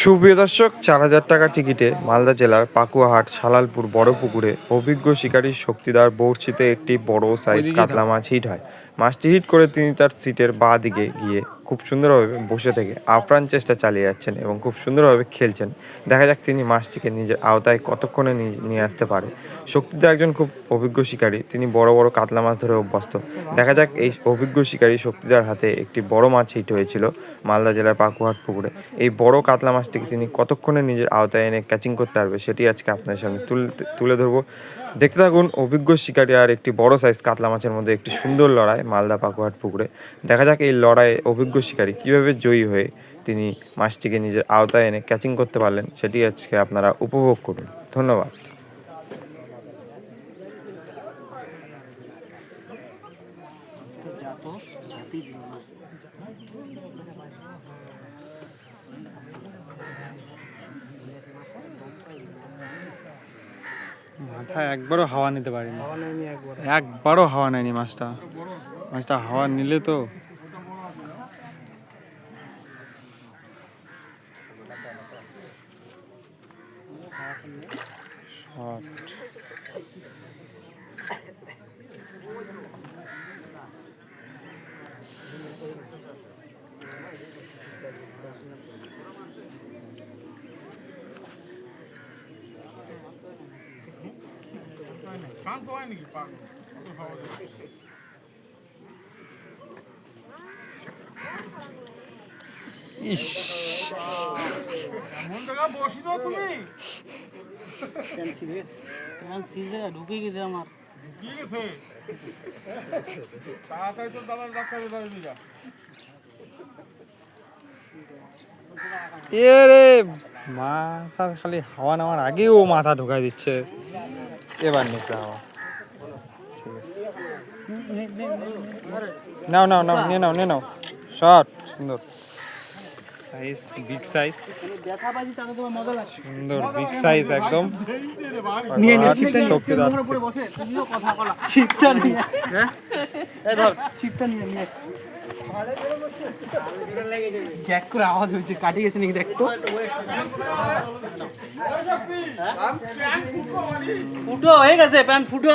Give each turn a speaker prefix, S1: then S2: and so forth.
S1: সুপ্রিয় দর্শক, 4,000 টাকা টিকিটে মালদা জেলার পাকুয়াহাট সালালপুর বড় পুকুরে অভিজ্ঞ শিকারী শক্তিদার বড়শিতে একটি বড় সাইজ কাতলা মাছ হিট হয়। মাছটি হিট করে তিনি তার সিটের বাঁ দিকে গিয়ে খুব সুন্দরভাবে বসে থেকে আপ্রাণ চেষ্টা চালিয়ে যাচ্ছেন এবং খুব সুন্দরভাবে খেলছেন। দেখা যাক তিনি মাছটিকে নিজের আওতায় কতক্ষণে নিয়ে আসতে পারে। শক্তিদার একজন খুব অভিজ্ঞ শিকারী, তিনি বড় বড় কাতলা মাছ ধরে অভ্যস্ত। দেখা যাক এই অভিজ্ঞ শিকারী শক্তিদার হাতে একটি বড় মাছ হিট হয়েছিল মালদা জেলার পাকুয়াহাট পুকুরে। এই বড় কাতলা মাছটিকে তিনি কতক্ষণে নিজের আওতায় এনে ক্যাচিং করতে পারবে সেটি আজকে আপনাদের সামনে তুলে ধরবো। দেখতে থাকুন অভিজ্ঞ শিকারী আর একটি বড় সাইজ কাতলা মাছের মধ্যে একটি সুন্দর লড়াই মালদা পাকুয়াহাট পুকুরে। দেখা যাক এই লড়াইয়ে অভিজ্ঞ শিকারী কীভাবে জয়ী হয়ে তিনি মাছটিকে নিজের আওতায় এনে ক্যাচিং করতে পারলেন সেটি আজকে আপনারা উপভোগ করুন। ধন্যবাদ।
S2: মাথায় একবারও হাওয়া নিতে পারিনি, একবারও হাওয়া নেয়নি মাছটা হাওয়া নিলে তো
S3: শান্ত হয় নাকি পাগল?
S2: ইস,
S3: এমন জায়গা বসিস তুমি?
S4: ঢুকে গেছে আমার,
S3: কি গেছে? তাড়াতাড়ি তোর দাদার ডাক্তারের বাড়ি নিয়ে যা।
S2: এ রে, মাথার খালি হাওয়া নেওয়ার আগেই ও মাথা ঢোকাই দিচ্ছে। এবার নিচ্ছে হাওয়া, ঠিক আছে। নাও নাও নাও, নিয়ে নাও শট। সুন্দর সাইজ, বিগ সাইজ, সুন্দর বিগ সাইজ একদম। শক্তিদার
S4: ছিপটা নিয়ে, ধর ছিপটা নিয়ে গ্যাক করে আওয়াজ হয়েছে, কাটি গেছে নাকি দেখতো। ফুটো হয়ে গেছে, প্যান্ট ফুটো।